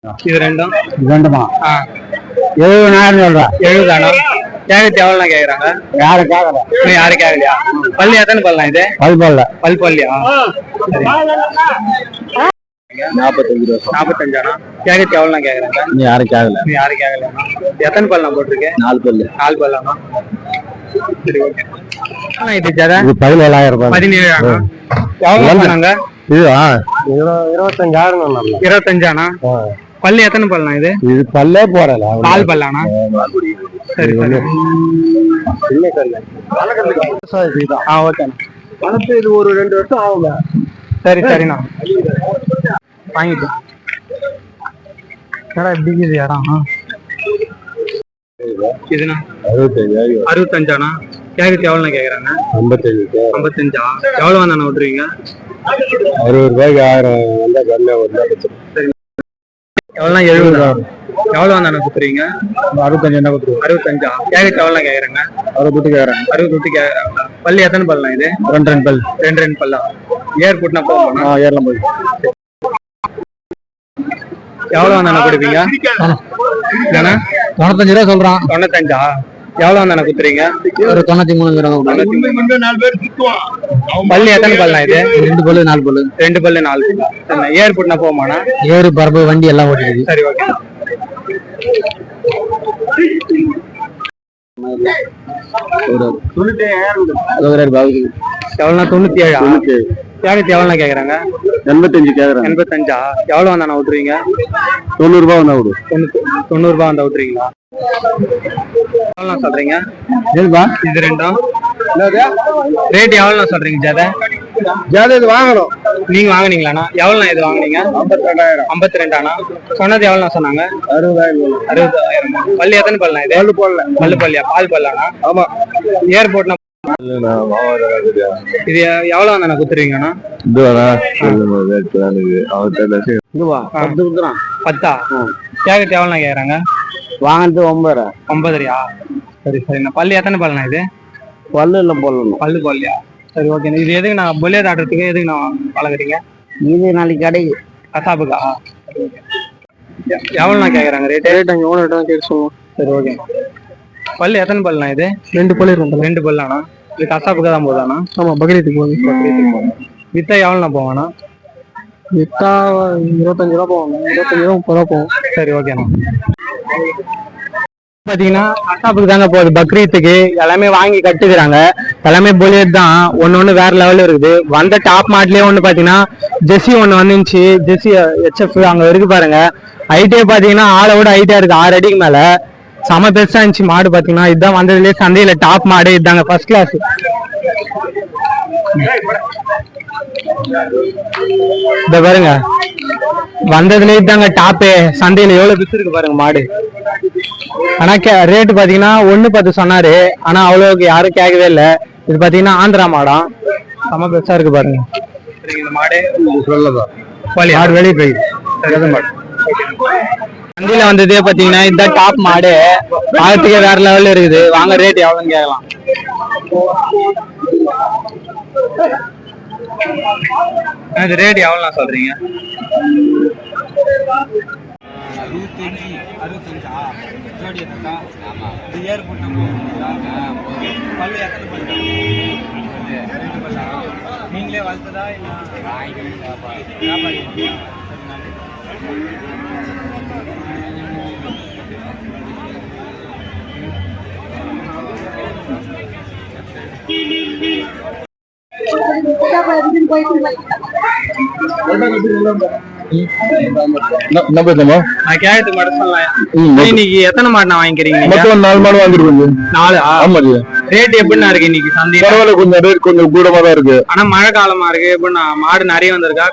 இது ரெண்டும் ரெண்டுமா 70,000 சொல்றேன். 70 தானா? கேட்கறது எவ்வளோ கேட்குறாங்க? யாரும் கேட்கல. இன்னும் யாரும் கேட்கலையா? பள்ளி எத்தனை பல்லாம் இது? பல்பல்ல பல்லியா? 45 ரூபா. 45ஆனா? கேட்கறது எவ்வளோ கேட்குறாங்க? இன்னும் யாரும் கேட்கல. இன்னும் யாரும் கேட்கலையாண்ணா? எத்தனை பல்லாம் போட்டிருக்கேன்? 4 பல்லு. 4 பல்லாமா? சரி, ஓகே. இது ஜாதா? இது 17,000 ரூபாய். 17 எவ்வளோ பண்ணாங்க? இது 25,000. 25ஆனா? பல்லு எத்தனை பல்லாம் இது? இது பல்லே போடல. 4 பல்லானா? சரி சரி. ஓகேண்ணா. வளர்த்து இது ஒரு 2 வருஷம் ஆகுங்க. சரி சரிண்ணா, வாங்கிட்டேன். எப்படி இருக்குது இடம்? இதுண்ணா 65ஆனா? கேட்கறது எவ்வளோண்ணா கேட்குறாங்க? 55ஆ? எவ்வளோ வந்தாண்ணா விட்டுருவீங்க? 60 ரூபாய்க்கு 1000 வந்தா கம்மியா வருது. சரி, எவ்வளோண்ணா? 70. எவ்வளோ வந்தாண்ணா கொடுத்துருவீங்க? 65 என்ன கொடுத்துருவோம். 65ஆ? கேட்கறது எவ்வளோண்ணா கேட்குறாங்க? 60 குட்டி கேட்கறாங்க. 60 குட்டி கேட்குறாங்க. பல்லு எத்தனை பல்லாம் இது? 2 பல். 2 பல்லா? ஏர்போர்ட்னா போகணும். ஏறலாம் போய். எவ்வளோ வந்தாண்ணா கொடுப்பீங்க? ஏன்னா 95 ரூபா சொல்றான். 95ஆ? எவ்வளோ வந்தாண்ணா கொடுத்துறீங்க? ஒரு 93. பல்லு எத்தனை பல்லாம் இது? 2 பல்லு 4 பல்லு. 2 பல்லு 4 பல்லா? சரி, ஏர்போர்ட்னா போகமாண்ணா? ஏறு பரப்பு வண்டி எல்லாம் ஓட்டிடுது. சரி, ஓகே. எவ்வளோண்ணா? 97ஆ? கேட்கறது எவ்வளோண்ணா கேட்குறாங்க? 85 கேட்கறாங்க. 85ஆ? எவ்வளோ வந்தாண்ணா விட்டுருவீங்க? 90 ரூபா வந்தா விடு. 90 ரூபா வந்தா விட்டுறீங்களா? எவ்வளோ சொல்றீங்க? இது ரெண்டும் ரேட் எவ்வளோ சொல்றீங்க? ஜாதை இது வாங்கணும். நீங்க வாங்குனீங்களாண்ணா? எவ்வளோ இது வாங்குனீங்க? 52ஆனா? சொன்னது எவ்வளோ சொன்னாங்க? 60,000. பல்லு எத்தனை பல்லா இது? பல்லு போடல. பல்லு பல்லியா? பால் பல்லானா? ஆமா. ஏர்போர்ட்னா இது எவ்வளோ வந்தாண்ணா கொடுத்துருவீங்கண்ணா? 10ஆ? கேட்கறது எவ்வளோண்ணா கேட்குறாங்க? வாங்கினது 9. 9,000. சரி சரிண்ணா. பல்லு எத்தனை பல்லண்ணா இது? பல்லு இல்லை போடணும். பல்லு பல்லியா? சரி, ஓகே. இது எதுக்கு நான் பொல்லியா ஆடுறதுக்கு எதுக்கு நான் வளர்க்குறீங்க? இது நாளைக்கு கிடைக்கு. கசாப்புக்கா? எவ்வளோண்ணா கேட்குறாங்க ரேட்டு? அங்கே எவ்வளோ இடம் கேட்டு சொல்லுவோம். சரி, ஓகே. பல்லு எத்தனை பல்லுண்ணா இது? 2 பல்லு இருக்கும். 2 பல்லாண்ணா? இது கசாப்புக்கு தான் போதாண்ணா? ஆமாம், பக்ரீத்துக்கு போகுது. பக்ரீத்துக்கு போகும். வித்தா எவ்வளோண்ணா போவாண்ணா? வித்தா 25 ரூபா போவாங்க. 25 ரூபா 30 ரூபா போகும். சரி, ஓகேண்ணா. பாத்தீங்கன்னா கசாப்புக்கு தாங்க போகுது. பக்ரீத்துக்கு எல்லாமே வாங்கி கட்டுக்கிறாங்க. எல்லாமே புல்லட் தான். ஒன்னு வேற லெவல்ல இருக்குது. வந்த டாப் மாட்லயே ஒண்ணு பாத்தீங்கன்னா ஜெர்சி ஒண்ணு வந்துச்சு. ஜெர்சி HF அங்க இருக்கு பாருங்க. ஹைட்டே பாத்தீங்கன்னா ஆளை விட ஹைட்டா இருக்கு. 6 அடிக்கு மேல. செம பெருசா இருந்துச்சு மாடு. பாத்தீங்கன்னா இதுதான் வந்ததுலயே சந்தையில டாப் மாடு இதாங்க. First class. இத பாருங்க, வந்ததுல இதாங்க டாப்பே. சந்தையில எவ்வளவு பிசு இருக்கு பாருங்க மாடு. ஆனா ரேட்டு பாத்தீங்கன்னா 1.10 சொன்னாரு. ஆனா அவ்வளவுக்கு யாரும் கேட்கவே இல்லை. இது பாத்தீங்கன்னா ஆந்திரா மாடம். செம பெருசா இருக்கு பாருங்க. இந்த மாடு மாடு வெளியே போயிடுது. சந்தையில வந்ததே பாத்தீங்கன்னா இதுதான் டாப் மாடு. பார்த்துக்கே வேற லெவல்ல இருக்குது. வாங்க, ரேட் எவ்வளவுன்னு கேட்கலாம். அது ரேட் எவ்வளோ சொல்றீங்க? 65. ஜோடி இருக்கா? இது ஏர்போர்ட் பல்லு எத்தனை பல்லு? 2 பல்லா? நீங்களே வளர்த்ததா இல்லை வியாபாரி? இன்னைக்கு எத்தனை மாடு வாங்கிக்கிறீங்க? 4 மாடு வாங்கிருக்கோம். 4? ரேட் எப்படின்னா இருக்கு இன்னைக்கு சந்தையில? கொஞ்சம் ரேட் கொஞ்சம் கூடமா தான் இருக்கு. ஆனா மழை காலமா இருக்கு. எப்படின்னா மாடு நிறைய வந்திருக்கா?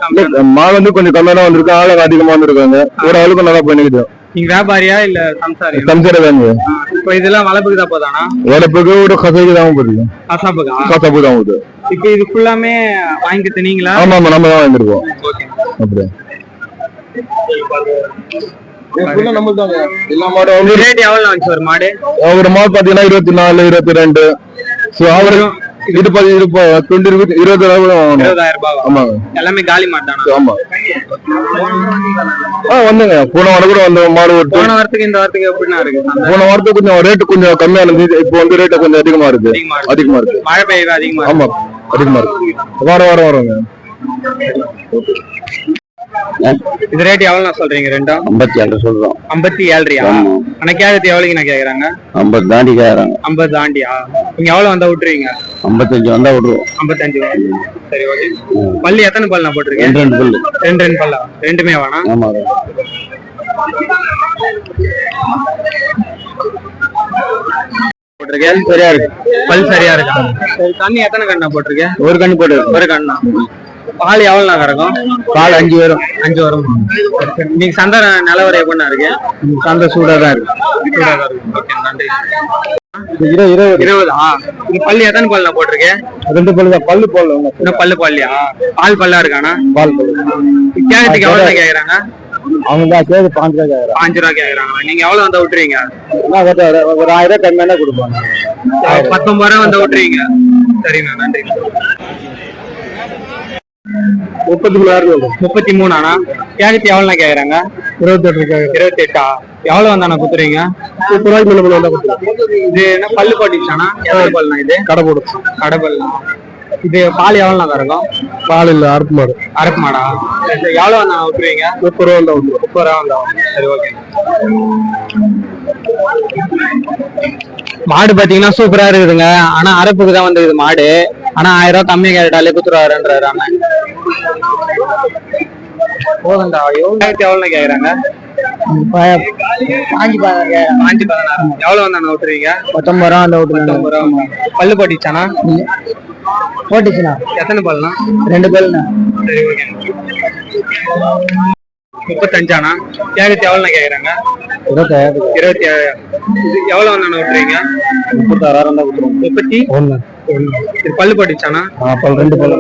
மாடு வந்து கொஞ்சம் கம்மியா வந்திருக்கு. ஆளுங்க அதிகமா வந்திருக்காங்க. ஒரு ஆளுக்கு நல்லா பண்ணிக்கிட்டு. நீங்க வியாபாரியா இல்ல சம்சாரியா? சம்சாரி தாங்க. இப்ப இதெல்லாம் வளர்ப்புக்கு தான் போதானா? வளர்ப்புக்கு ஒரு கசாய்க்கு தான் போகுது. கசாப்பு தான் போகுது. இப்ப இது ஃபுல்லாமே வாங்கிட்டு நீங்களா? ஆமா, நம்ம தான் வாங்கிருக்கோம். அப்படியே எல்லா மாடும் ரேட் எவ்வளவு வந்துச்சு ஒரு மாடு? ஒரு மாடு பாத்தீங்கன்னா 24, 22. இது 20 இருக்கு, 20,000 வாங்கணும். 20,000 ரூபாய் ஆமாங்க. எல்லாமே காலி மாட்டானா? ஆமா. வந்துங்க போன வாரம் கூட வந்த மாடு ஒரு போன வாரத்துக்கு இந்த வாரத்துக்கு எப்படின்னா இருக்கு சந்தை? போன வாரத்துக்கு கொஞ்சம் ரேட்டு கொஞ்சம் கம்மியா இருந்தது, இப்போ வந்து ரேட்டு கொஞ்சம் அதிகமா இருக்கு. அதிகமா இருக்கு. மழை பெய்யுது அதிகமா இருக்கு. ஆமா அதிகமா இருக்கு. வாரம் வருங்க. இது ரேட் எவ்வளவு சொல்றீங்க? ரெண்டும் 57 சொல்றோம். 57 ஆனா கேட்கறது எவ்வளவுக்கு நான் கேக்குறாங்க? 50 தாண்டி கேக்குறாங்க. 50 தாண்டியா? நீங்க எவ்வளவு வந்தா விட்டுருவீங்க? 55 வந்தா விடுவோம். 55. சரி ஓகே. பல்லு எத்தனை பல் நான் போட்டிருக்கேன்? 2 பல்லு. 2 பல்லா? ரெண்டுமே வேணா? ஆமா. போட்டிருக்கேன் சரியா இருக்கு. பல் சரியா இருக்கா? சரி தண்ணி எத்தனை கண்ணா போட்டிருக்கேன்? ஒரு கண்ணு போட்டு ஒரு கண்ணா. பால் எவ்வளவு நான் கறக்கும்? பால் 5 வரும். 5 வரும். நீங்க சந்தை நிலவரம் எப்படின்னா இருக்கு? சந்தை சூடா தான் இருக்கு. சூடா தான் இருக்கு. ஓகே நன்றி. 20. இது பல்லு எத்தனை பல் நான் போட்டிருக்கேன்? 2 பல்லு தான். பல்லு போடல இன்னும் பல்லு பல்லியா? பால் பல்லா இருக்கானா? பால் கேட்கறதுக்கு எவ்வளவு கேக்குறாங்க? அவங்க தான் கேது 5 ரூபா கேக்குறாங்க. 5 ரூபா கேக்குறாங்க. நீங்க எவ்வளவு வந்தா விட்டுறீங்க? ஒரு 1000 கம்மியா கொடுப்பாங்க. 19 ரூபா வந்தா விட்டுறீங்க. சரிண்ணா நன்றி. 33 ஆனா கேட்கறது எவ்வளவு கேக்குறாங்க? 28 28. எவ்வளவு வந்தாண்ணா குத்துறீங்க? 30 ரூபாய்க்கு மேல வந்தா கொடுத்துருங்க. இது என்ன பல்லு போட்டுச்சானா? எவ்வளவு பல்லுண்ணா இது? கடை போடும். கடை பல்லா. இது பால் எவ்வளவு கறக்கும்? பால் இல்ல அரப்பு மாடு. அரப்பு மாடா? சரி எவ்வளவு வந்தா விட்டுருவீங்க? 30 ரூபா வந்தா விட்டுருவோம். 30 ரூபா வந்தா. சரி ஓகே. மாடு பாத்தீங்கன்னா சூப்பரா இருக்குதுங்க. ஆனா அரப்புக்கு தான் வந்தது மாடு. ஆனா 1000 ரூபாய் கம்மியா கேட்டாலே குத்துருவாருன்றாரு அண்ணன். போதுண்டா. எவ்வளவு கேக்குறாங்க? 5,16. எவ்வளவு வந்தாண்ணா விட்டுருவீங்க? 19 ரூபா வந்தா விட்டுருங்க. 19 ரூபா. பல்லு போட்டுச்சானா? போட்டுச்சுண்ணா. எத்தனை பல்லுண்ணா? 2 பல்லுண்ணா. சரி ஓகே. 35 கேட்கறது எவ்வளவு கேக்குறாங்க? 27. எவ்வளவு வந்தாண்ணா விட்டுருவீங்க? 36,000 தான் கொடுத்துருவோம். 31. இது பல்லு போட்டுச்சானா? பல் 2 பல்லு.